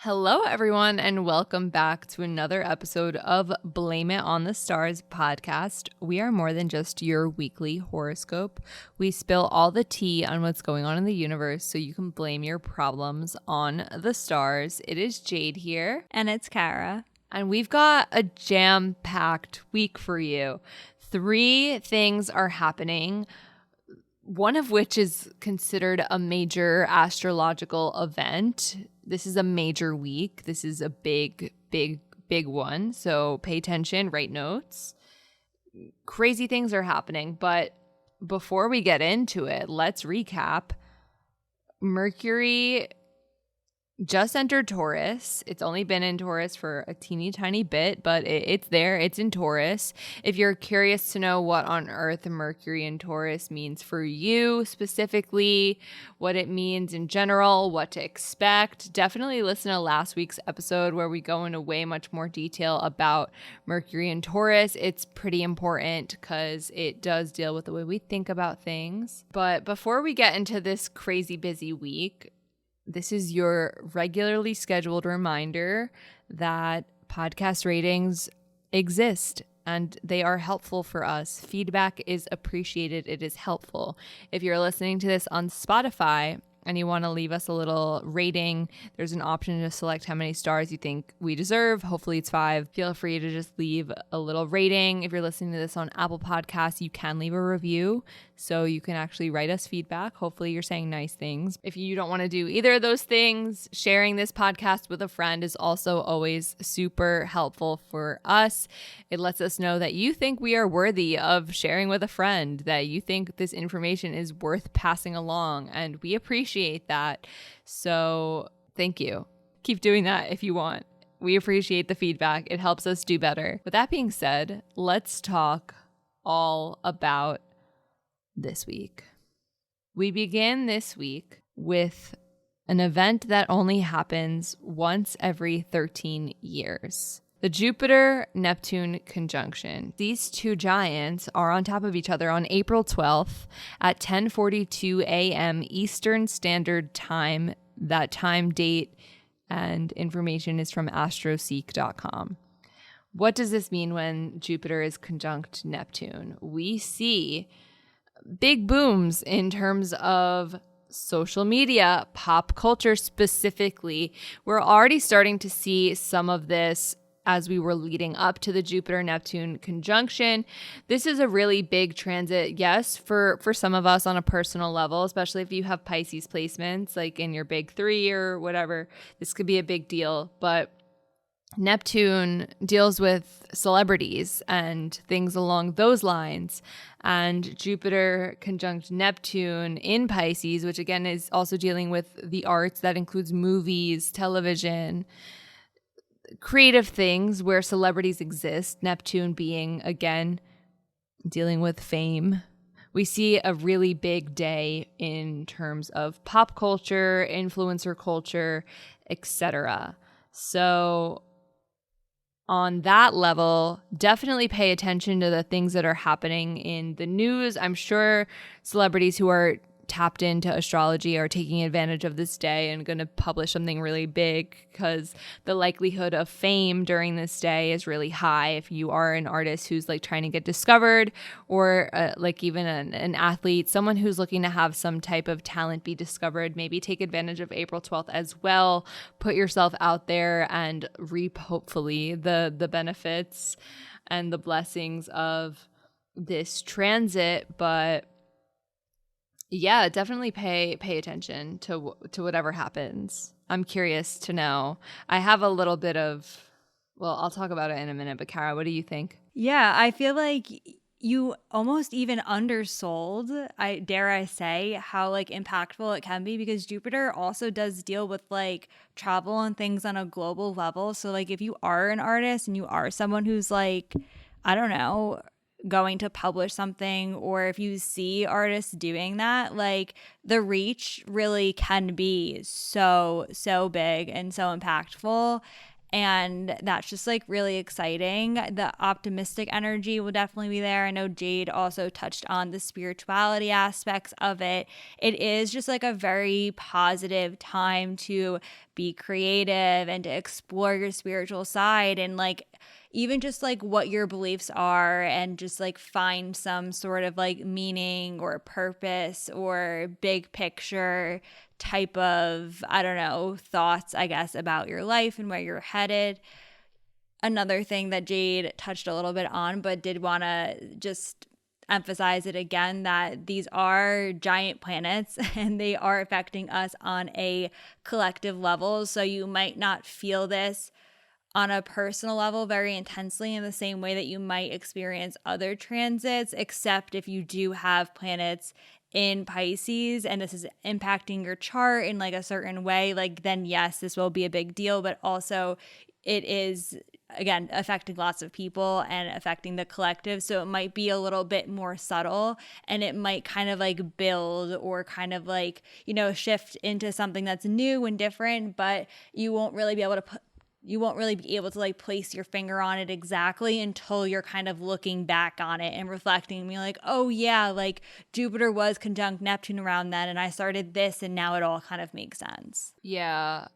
Hello, everyone, and welcome back to another episode of Blame It on the Stars podcast. We are more than just your weekly horoscope. We spill all the tea on what's going on in the universe so you can blame your problems on the stars. It is Jade here. And it's Kara. And we've got a jam-packed week for you. 3 things are happening, one of which is considered a major astrological event. This is a major week. This is a big one. So pay attention, write notes. Crazy things are happening. But before we get into it, let's recap. Mercury just entered Taurus. It's only been in Taurus for a teeny tiny bit, but it's there. It's in Taurus. If you're curious to know what on earth Mercury in Taurus means for you specifically, what it means in general, what to expect, definitely listen to last week's episode where we go into way much more detail about Mercury in Taurus. It's pretty important because it does deal with the way we think about things. But before we get into this crazy busy week, this is your regularly scheduled reminder that podcast ratings exist and they are helpful for us. Feedback is appreciated. It is helpful. If you're listening to this on Spotify and you want to leave us a little rating, there's an option to select how many stars you think we deserve. Hopefully it's 5. Feel free to just leave a little rating. If you're listening to this on Apple Podcasts, you can leave a review. So you can actually write us feedback. Hopefully you're saying nice things. If you don't want to do either of those things, sharing this podcast with a friend is also always super helpful for us. It lets us know that you think we are worthy of sharing with a friend, that you think this information is worth passing along, and we appreciate that. So thank you. Keep doing that if you want. We appreciate the feedback. It helps us do better. With that being said, let's talk all about this week. We begin this week with an event that only happens once every 13 years. The Jupiter Neptune conjunction. These 2 giants are on top of each other on April 12th at 10:42 a.m. Eastern Standard Time. That time, date, and information is from astroseek.com. What does this mean when Jupiter is conjunct Neptune? We see big booms in terms of social media, pop culture specifically. We're already starting to see some of this as we were leading up to the Jupiter-Neptune conjunction. This is a really big transit, yes, for some of us on a personal level, especially if you have Pisces placements, like in your big 3 or whatever. This could be a big deal, but Neptune deals with celebrities and things along those lines. And Jupiter conjunct Neptune in Pisces, which again is also dealing with the arts. That includes movies, television, creative things where celebrities exist. Neptune being, again, dealing with fame. We see a really big day in terms of pop culture, influencer culture, etc. So on that level, definitely pay attention to the things that are happening in the news. I'm sure celebrities who are tapped into astrology are taking advantage of this day and going to publish something really big because the likelihood of fame during this day is really high. If you are an artist who's like trying to get discovered, or like even an athlete, someone who's looking to have some type of talent be discovered, maybe take advantage of April 12th as well. Put yourself out there and reap, hopefully, the benefits and the blessings of this transit. But yeah, definitely pay attention to whatever happens. I'm curious to know. I have a little bit of, well, I'll talk about it in a minute, but Kara, what do you think? Yeah, I feel like you almost even undersold, dare I say, how like impactful it can be, because Jupiter also does deal with like travel and things on a global level. So like if you are an artist and you are someone who's like, I don't know, going to publish something, or if you see artists doing that, like the reach really can be so big and so impactful. And that's just like really exciting. The optimistic energy will definitely be there. I know Jade also touched on the spirituality aspects of it. It is just like a very positive time to be creative and to explore your spiritual side, and like even just like what your beliefs are, and just like find some sort of like meaning or purpose or big picture type of, I don't know, thoughts, I guess, about your life and where you're headed. Another thing that Jade touched a little bit on, but did want to just emphasize it again, that these are giant planets and they are affecting us on a collective level. So you might not feel this on a personal level very intensely in the same way that you might experience other transits, except if you do have planets in Pisces and this is impacting your chart in like a certain way, like then yes, this will be a big deal. But also it is, again, affecting lots of people and affecting the collective. So it might be a little bit more subtle, and it might kind of like build or kind of like, you know, shift into something that's new and different, but you won't really be able to like place your finger on it exactly until you're kind of looking back on it and reflecting and being like, oh yeah, like Jupiter was conjunct Neptune around then and I started this and now it all kind of makes sense. Yeah.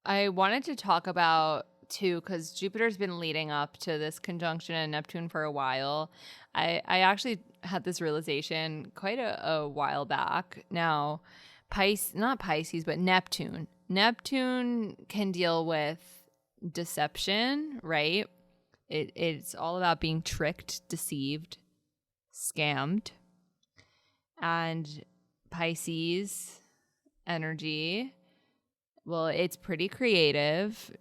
I wanted to talk about too, because Jupiter's been leading up to this conjunction in Neptune for a while. I actually had this realization quite a while back. Now, not Pisces, but Neptune. Neptune can deal with deception, right? It's all about being tricked, deceived, scammed. And Pisces energy, well, it's pretty creative.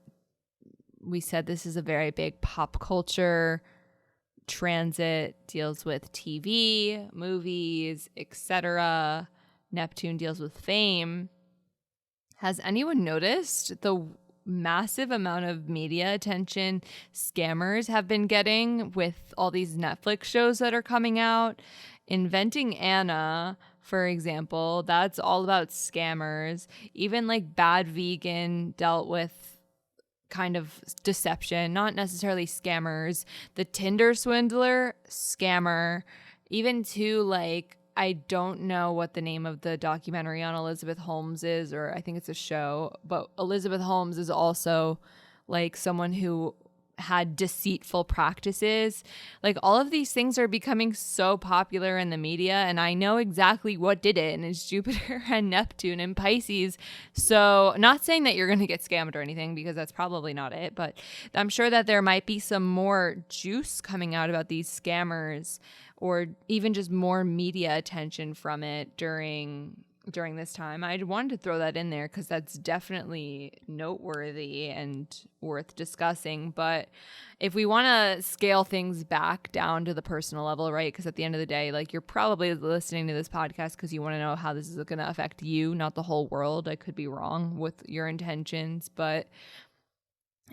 We said this is a very big pop culture transit, deals with TV, movies, etc. Neptune deals with fame. Has anyone noticed the massive amount of media attention scammers have been getting with all these Netflix shows that are coming out? Inventing Anna, for example, that's all about scammers. Even like Bad Vegan dealt with kind of deception, not necessarily scammers. The Tinder swindler, scammer. Even to like, I don't know what the name of the documentary on Elizabeth Holmes is, or I think it's a show, but Elizabeth Holmes is also like someone who had deceitful practices. Like all of these things are becoming so popular in the media, and I know exactly what did it, and it's Jupiter and Neptune and Pisces. So not saying that you're going to get scammed or anything, because that's probably not it, but I'm sure that there might be some more juice coming out about these scammers, or even just more media attention from it during this time. I wanted to throw that in there because that's definitely noteworthy and worth discussing. But if we want to scale things back down to the personal level, right? Because at the end of the day, like, you're probably listening to this podcast because you want to know how this is going to affect you, not the whole world. I could be wrong with your intentions, but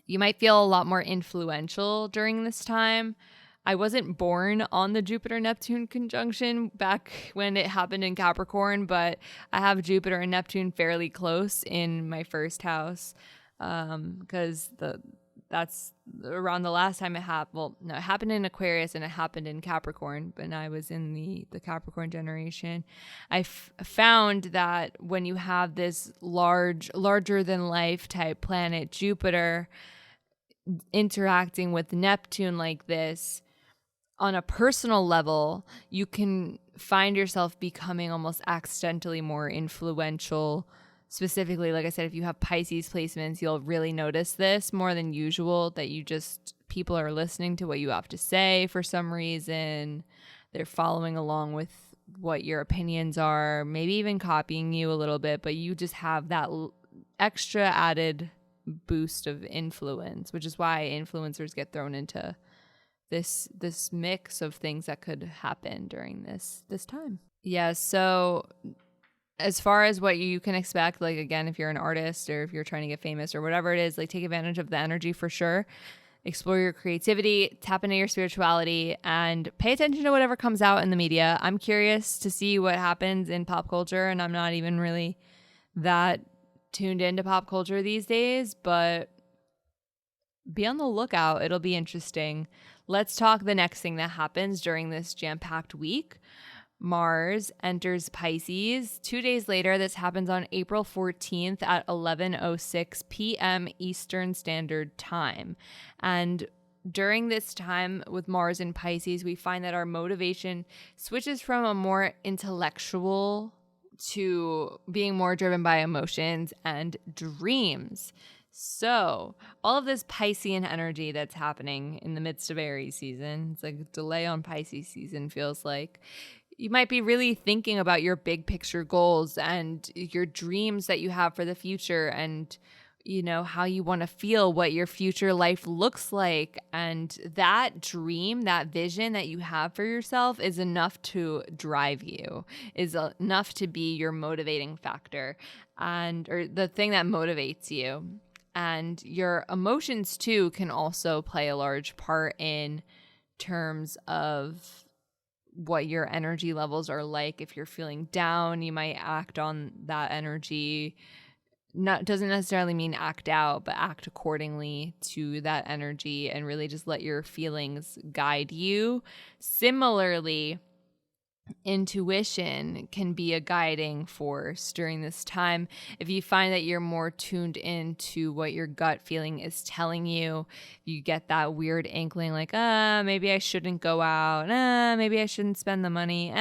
you might feel a lot more influential during this time. I wasn't born on the Jupiter-Neptune conjunction back when it happened in Capricorn, but I have Jupiter and Neptune fairly close in my first house, because that's around the last time it happened. Well, no, it happened in Aquarius and it happened in Capricorn, but I was in the Capricorn generation. I found that when you have this larger than life type planet, Jupiter, interacting with Neptune like this, on a personal level, you can find yourself becoming almost accidentally more influential. Specifically, like I said, if you have Pisces placements, you'll really notice this more than usual, that people are listening to what you have to say for some reason. They're following along with what your opinions are, maybe even copying you a little bit, but you just have that extra added boost of influence, which is why influencers get thrown into this mix of things that could happen during this time. Yeah, so as far as what you can expect, like, again, if you're an artist or if you're trying to get famous or whatever it is, like, take advantage of the energy for sure. Explore your creativity, tap into your spirituality, and pay attention to whatever comes out in the media. I'm curious to see what happens in pop culture, and I'm not even really that tuned into pop culture these days, but be on the lookout. It'll be interesting. Let's talk the next thing that happens during this jam-packed week. Mars enters Pisces. 2 days later, this happens on April 14th at 11:06 p.m. Eastern Standard Time. And during this time with Mars in Pisces, we find that our motivation switches from a more intellectual to being more driven by emotions and dreams. So, all of this Piscean energy that's happening in the midst of Aries season, it's like a delay on Pisces season, feels like. You might be really thinking about your big picture goals and your dreams that you have for the future and, how you want to feel, what your future life looks like. And that dream, that vision that you have for yourself is enough to drive you, is enough to be your motivating factor or the thing that motivates you. And your emotions, too, can also play a large part in terms of what your energy levels are like. If you're feeling down, you might act on that energy. Doesn't necessarily mean act out, but act accordingly to that energy and really just let your feelings guide you. Similarly, intuition can be a guiding force during this time. If you find that you're more tuned into what your gut feeling is telling you, you get that weird inkling like, maybe I shouldn't go out. Maybe I shouldn't spend the money.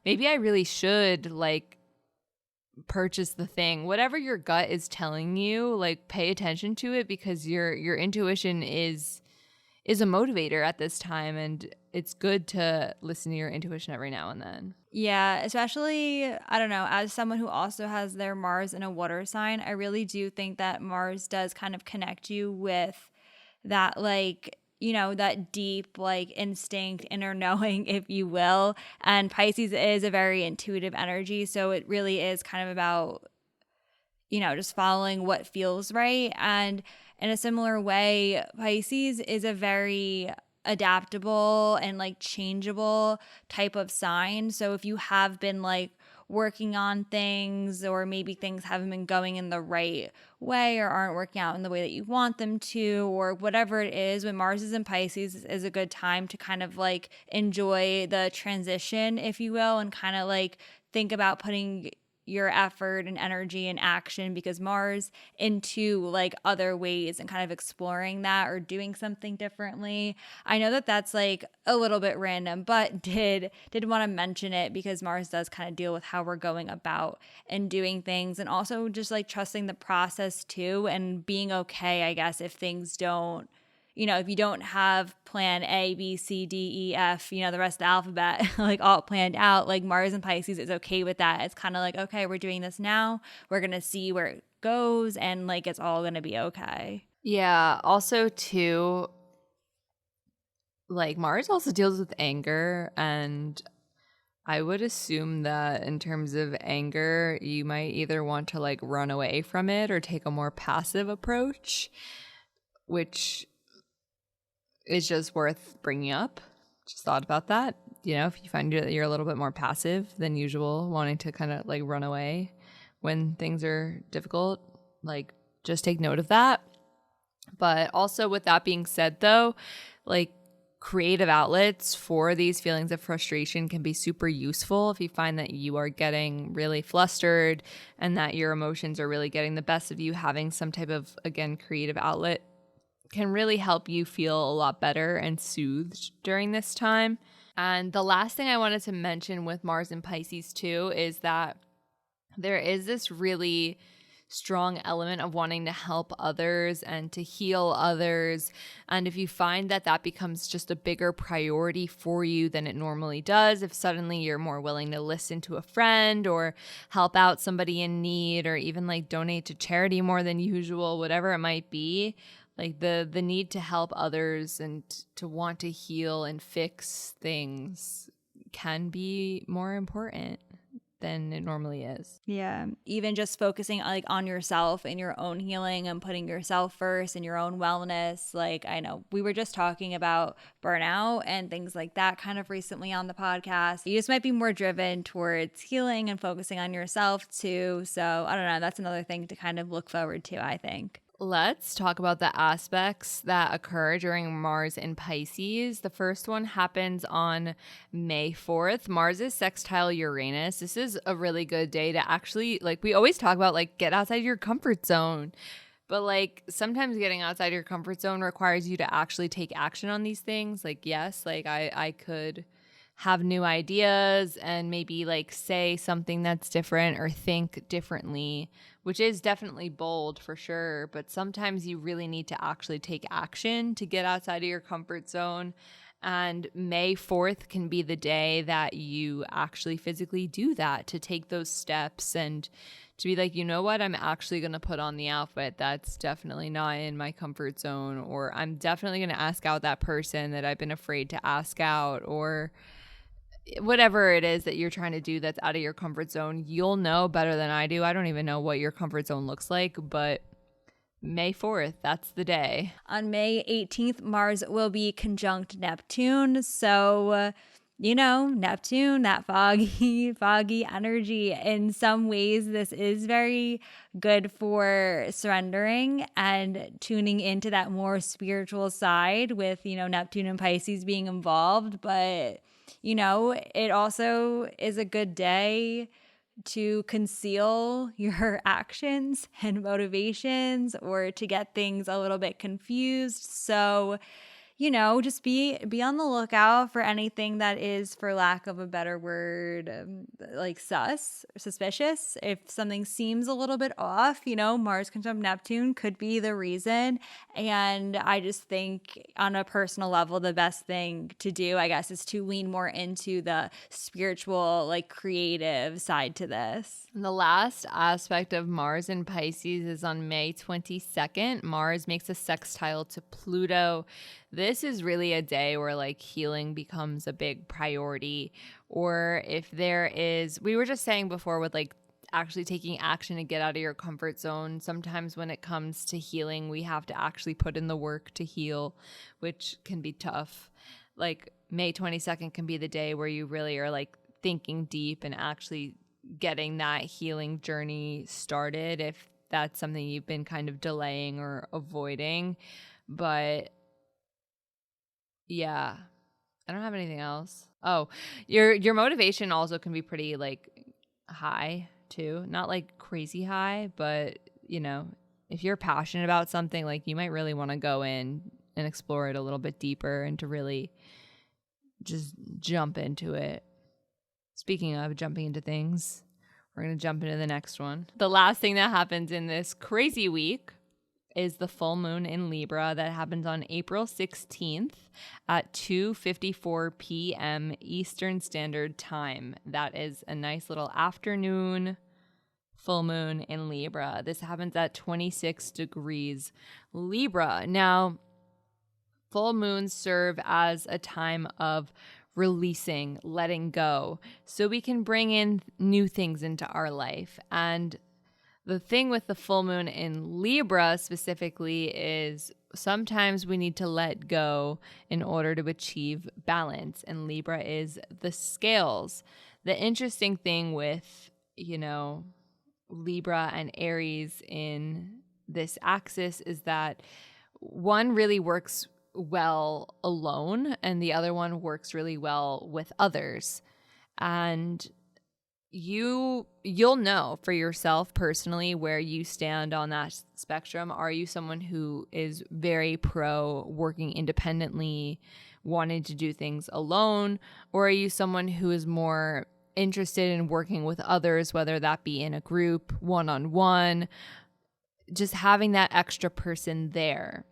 Maybe I really should purchase the thing. Whatever your gut is telling you, pay attention to it, because your intuition is a motivator at this time, and it's good to listen to your intuition every now and then. Yeah, especially, I don't know, as someone who also has their Mars in a water sign, I really do think that Mars does kind of connect you with that, that deep, instinct, inner knowing, if you will. And Pisces is a very intuitive energy. So it really is kind of about, just following what feels right. And in a similar way, Pisces is a very adaptable and changeable type of sign. So if you have been working on things, or maybe things haven't been going in the right way or aren't working out in the way that you want them to, or whatever it is, when Mars is in Pisces is a good time to kind of enjoy the transition, if you will, and kind of think about putting your effort and energy and action, because Mars, into other ways and kind of exploring that or doing something differently. I know that that's a little bit random, but did want to mention it because Mars does kind of deal with how we're going about and doing things, and also just trusting the process too, and being okay, I guess, if things don't, if you don't have plan A, B, C, D, E, F, the rest of the alphabet, all planned out, Mars and Pisces is okay with that. It's kind of okay, we're doing this now. We're going to see where it goes, and it's all going to be okay. Yeah. Also, too, Mars also deals with anger, and I would assume that in terms of anger, you might either want to run away from it or take a more passive approach, which is just worth bringing up. Just thought about that. If you find that you're a little bit more passive than usual, wanting to kind of run away when things are difficult, just take note of that. But also, with that being said, though, creative outlets for these feelings of frustration can be super useful if you find that you are getting really flustered and that your emotions are really getting the best of you. Having some type of, again, creative outlet can really help you feel a lot better and soothed during this time. And the last thing I wanted to mention with Mars and Pisces too is that there is this really strong element of wanting to help others and to heal others. And if you find that that becomes just a bigger priority for you than it normally does, if suddenly you're more willing to listen to a friend or help out somebody in need, or even donate to charity more than usual, whatever it might be, the need to help others and to want to heal and fix things can be more important than it normally is. Yeah. Even just focusing on yourself and your own healing and putting yourself first and your own wellness. I know we were just talking about burnout and things like that kind of recently on the podcast. You just might be more driven towards healing and focusing on yourself too. So I don't know. That's another thing to kind of look forward to, I think. Let's talk about the aspects that occur during Mars in Pisces. The first one happens on May 4th. Mars is sextile Uranus. This is a really good day to actually, like, we always talk about, like, get outside your comfort zone. But, like, sometimes getting outside your comfort zone requires you to actually take action on these things. Like, yes, like, I could have new ideas and maybe like say something that's different or think differently, which is definitely bold for sure. But sometimes you really need to actually take action to get outside of your comfort zone. And May 4th can be the day that you actually physically do that, to take those steps and to be like, you know what, I'm actually going to put on the outfit that's definitely not in my comfort zone, or I'm definitely going to ask out that person that I've been afraid to ask out, or whatever it is that you're trying to do that's out of your comfort zone. You'll know better than I do. I don't even know what your comfort zone looks like, but May 4th, that's the day. On May 18th, Mars will be conjunct Neptune. So, Neptune, that foggy energy. In some ways, this is very good for surrendering and tuning into that more spiritual side with, Neptune and Pisces being involved. But it also is a good day to conceal your actions and motivations, or to get things a little bit confused. So, just be on the lookout for anything that is, for lack of a better word, like suspicious. If something seems a little bit off, Mars conjunct Neptune could be the reason. And I just think on a personal level, the best thing to do, I guess, is to lean more into the spiritual, like creative side to this. And the last aspect of Mars in Pisces is on May 22nd. Mars makes a sextile to Pluto. This is really a day where like healing becomes a big priority. Or if there is, we were just saying before with like actually taking action to get out of your comfort zone. Sometimes when it comes to healing, we have to actually put in the work to heal, which can be tough. Like May 22nd can be the day where you really are like thinking deep and actually getting that healing journey started, if that's something you've been kind of delaying or avoiding. But yeah, I don't have anything else. Oh, your motivation also can be pretty like high too. Not like crazy high, but if you're passionate about something, like you might really want to go in and explore it a little bit deeper and to really just jump into it. Speaking of jumping into things, we're going to jump into the next one. The last thing that happens in this crazy week is the full moon in Libra that happens on April 16th at 2:54 p.m. Eastern Standard Time. That is a nice little afternoon full moon in Libra. This happens at 26 degrees Libra. Now, full moons serve as a time of releasing, letting go, so we can bring in new things into our life. And the thing with the full moon in Libra specifically is sometimes we need to let go in order to achieve balance. And Libra is the scales. The interesting thing with, Libra and Aries in this axis is that one really works well alone and the other one works really well with others. And you'll know for yourself personally where you stand on that spectrum. Are you someone who is very pro working independently, wanting to do things alone, or are you someone who is more interested in working with others, whether that be in a group, one-on-one, just having that extra person there?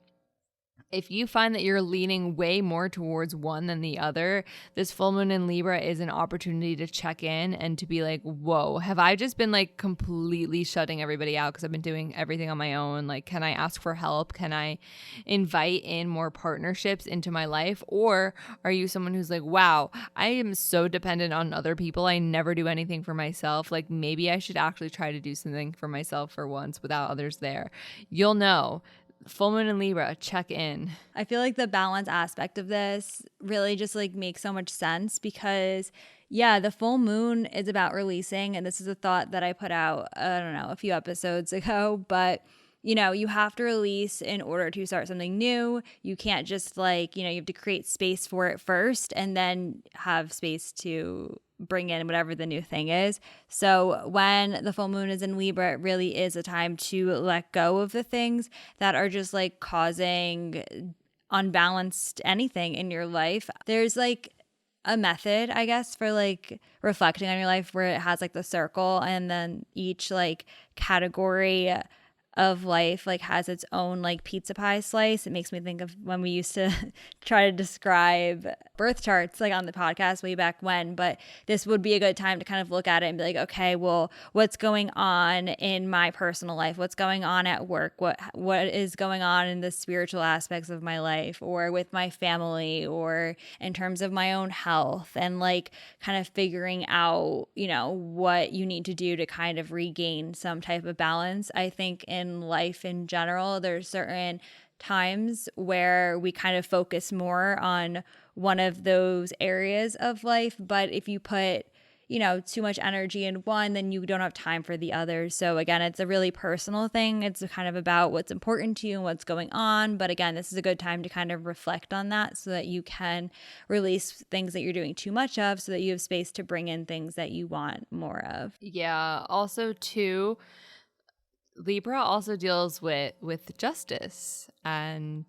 If you find that you're leaning way more towards one than the other, this full moon in Libra is an opportunity to check in and to be like, whoa, have I just been like completely shutting everybody out because I've been doing everything on my own? Like, can I ask for help? Can I invite in more partnerships into my life? Or are you someone who's like, wow, I am so dependent on other people. I never do anything for myself. Like, maybe I should actually try to do something for myself for once without others there. You'll know. Full moon in Libra, check in. I feel like the balance aspect of this really just like makes so much sense because, yeah, the full moon is about releasing. And this is a thought that I put out, I don't know, a few episodes ago. But, you have to release in order to start something new. You can't just like, you have to create space for it first and then have space to bring in whatever the new thing is. So when the full moon is in Libra, it really is a time to let go of the things that are just like causing unbalanced anything in your life. There's like a method, I guess, for like reflecting on your life where it has like the circle, and then each like category of life like has its own like pizza pie slice. It makes me think of when we used to try to describe birth charts like on the podcast way back when, but this would be a good time to kind of look at it and be like, okay, well, what's going on in my personal life? What's going on at work? What is going on in the spiritual aspects of my life, or with my family, or in terms of my own health, and like kind of figuring out, what you need to do to kind of regain some type of balance. I think in life in general, there's certain times where we kind of focus more on one of those areas of life, but if you put too much energy in one, then you don't have time for the other. So again, it's a really personal thing. It's kind of about what's important to you and what's going on. But again, this is a good time to kind of reflect on that so that you can release things that you're doing too much of, so that you have space to bring in things that you want more of. Yeah. Also, too, Libra also deals with justice, and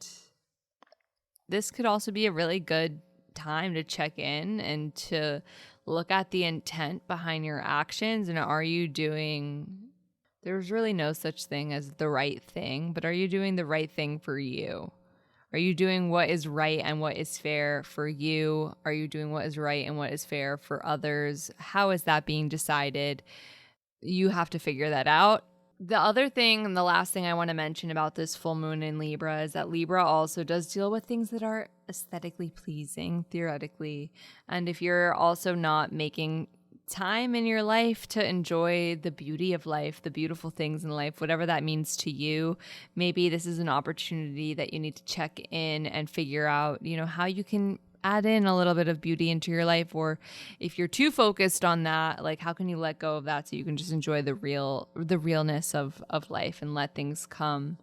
this could also be a really good time to check in and to look at the intent behind your actions. And there's really no such thing as the right thing, but are you doing the right thing for you? Are you doing what is right and what is fair for you? Are you doing what is right and what is fair for others? How is that being decided? You have to figure that out. The other thing, and the last thing I want to mention about this full moon in Libra, is that Libra also does deal with things that are aesthetically pleasing, theoretically. And if you're also not making time in your life to enjoy the beauty of life, the beautiful things in life, whatever that means to you, maybe this is an opportunity that you need to check in and figure out, how you can add in a little bit of beauty into your life. Or if you're too focused on that, like how can you let go of that so you can just enjoy the realness of life and let things come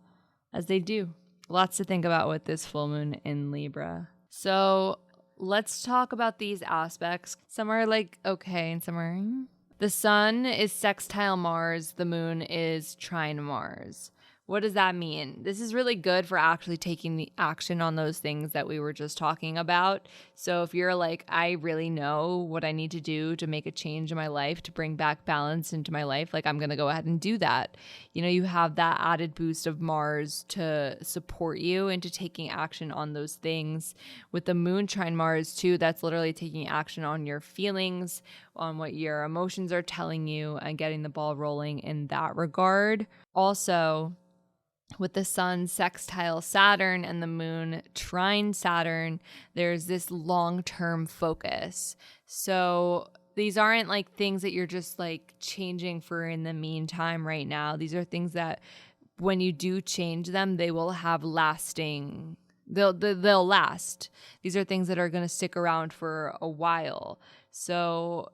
as they do. Lots to think about with this full moon in Libra. So let's talk about these aspects. Some are like okay and some are the sun is sextile Mars, the moon is trine Mars. What does that mean? This is really good for actually taking the action on those things that we were just talking about. So if you're like, I really know what I need to do to make a change in my life, to bring back balance into my life, like I'm going to go ahead and do that. You have that added boost of Mars to support you into taking action on those things. With the moon trine Mars too, that's literally taking action on your feelings, on what your emotions are telling you, and getting the ball rolling in that regard. Also, with the sun sextile Saturn and the moon trine Saturn, there's this long-term focus. So these aren't like things that you're just like changing for in the meantime right now. These are things that when you do change them, they will have lasting, they'll last. These are things that are going to stick around for a while. So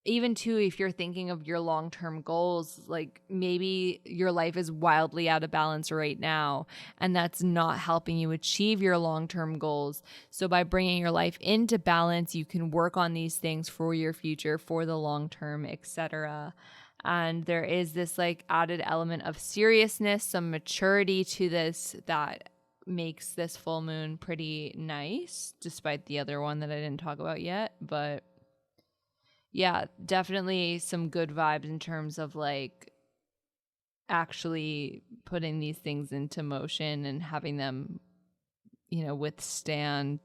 even too, if you're thinking of your long-term goals, like maybe your life is wildly out of balance right now, and that's not helping you achieve your long-term goals. So by bringing your life into balance, you can work on these things for your future, for the long term, etc. And there is this like added element of seriousness, some maturity to this that makes this full moon pretty nice, despite the other one that I didn't talk about yet. But yeah, definitely some good vibes in terms of like actually putting these things into motion and having them, withstand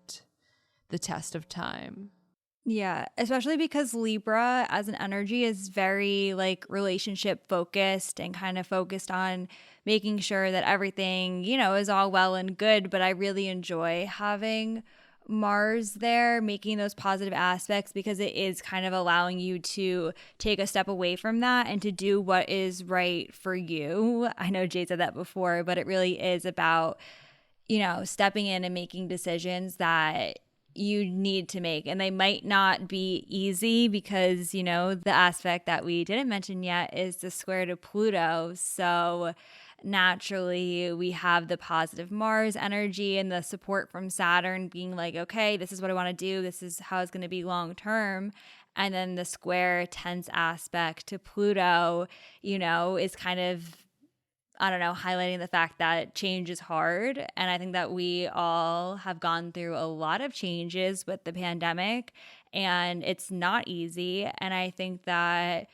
the test of time. Yeah, especially because Libra as an energy is very like relationship focused and kind of focused on making sure that everything, is all well and good. But I really enjoy having Mars there, making those positive aspects, because it is kind of allowing you to take a step away from that and to do what is right for you. I know Jade said that before, but it really is about, stepping in and making decisions that you need to make. And they might not be easy because, the aspect that we didn't mention yet is the square to Pluto. So naturally we have the positive Mars energy and the support from Saturn being like, okay, this is what I want to do. This is how it's going to be long term. And then the square tense aspect to Pluto, is kind of, I don't know, highlighting the fact that change is hard. And I think that we all have gone through a lot of changes with the pandemic, and it's not easy. And I think that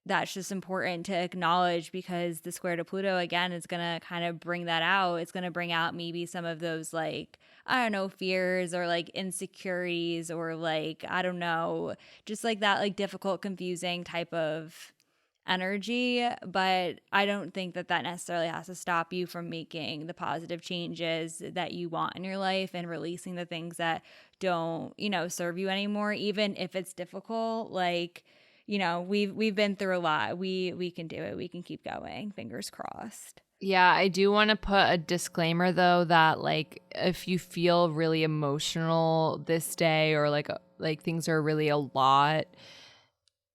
that's just important to acknowledge, because the square to Pluto, again, is going to kind of bring that out. It's going to bring out maybe some of those, like, I don't know, fears or like insecurities or like, I don't know, just like that, like difficult, confusing type of energy. But I don't think that that necessarily has to stop you from making the positive changes that you want in your life and releasing the things that don't, serve you anymore, even if it's difficult. Like, we've been through a lot. We can do it. We can keep going. Fingers crossed. Yeah, I do want to put a disclaimer though that like if you feel really emotional this day or like things are really a lot,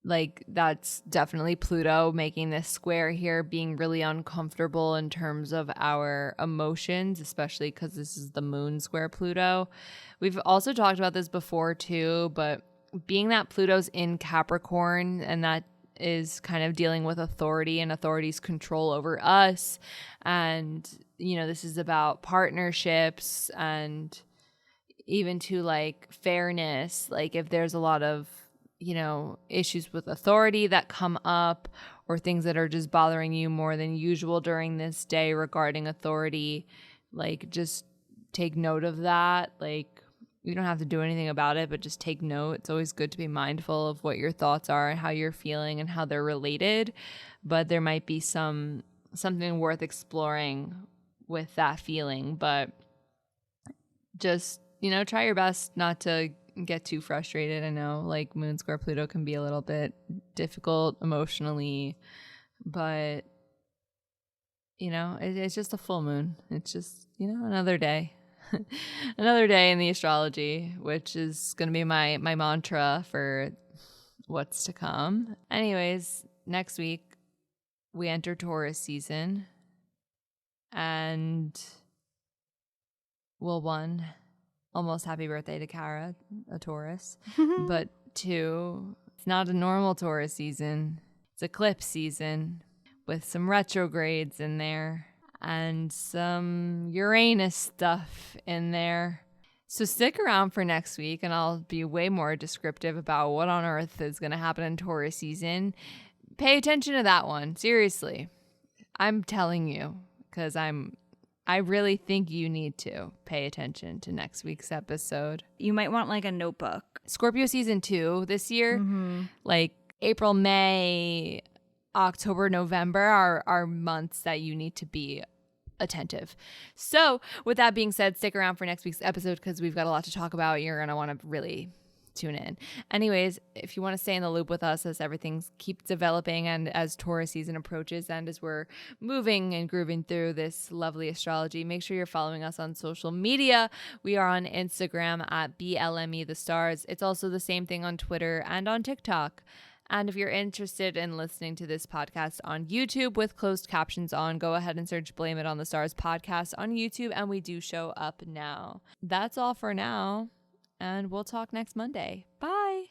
like that's definitely Pluto making this square here, being really uncomfortable in terms of our emotions, especially because this is the moon square Pluto. We've also talked about this before too, but being that Pluto's in Capricorn and that is kind of dealing with authority and authority's control over us. And, this is about partnerships and even to like fairness. Like if there's a lot of, issues with authority that come up or things that are just bothering you more than usual during this day regarding authority, like just take note of that. Like, you don't have to do anything about it, but just take note. It's always good to be mindful of what your thoughts are and how you're feeling and how they're related. But there might be something worth exploring with that feeling. But just, try your best not to get too frustrated. I know like moon square Pluto can be a little bit difficult emotionally, but, it's just a full moon. It's just, another day. Another day in the astrology, which is going to be my mantra for what's to come. Anyways, next week we enter Taurus season, and one, almost happy birthday to Kara, a Taurus, but two, it's not a normal Taurus season. It's eclipse season with some retrogrades in there and some Uranus stuff in there. So stick around for next week and I'll be way more descriptive about what on earth is going to happen in Taurus season. Pay attention to that one. Seriously. I'm telling you, because I really think you need to pay attention to next week's episode. You might want like a notebook. Scorpio season 2 this year, like April, May, October, November are months that you need to be attentive. So with that being said, stick around for next week's episode because we've got a lot to talk about. You're going to want to really tune in. Anyways, if you want to stay in the loop with us as everything keeps developing and as Taurus season approaches and as we're moving and grooving through this lovely astrology, make sure you're following us on social media. We are on Instagram at BLME The Stars. It's also the same thing on Twitter and on TikTok. And if you're interested in listening to this podcast on YouTube with closed captions on, go ahead and search Blame It on the Stars podcast on YouTube, and we do show up now. That's all for now, and we'll talk next Monday. Bye.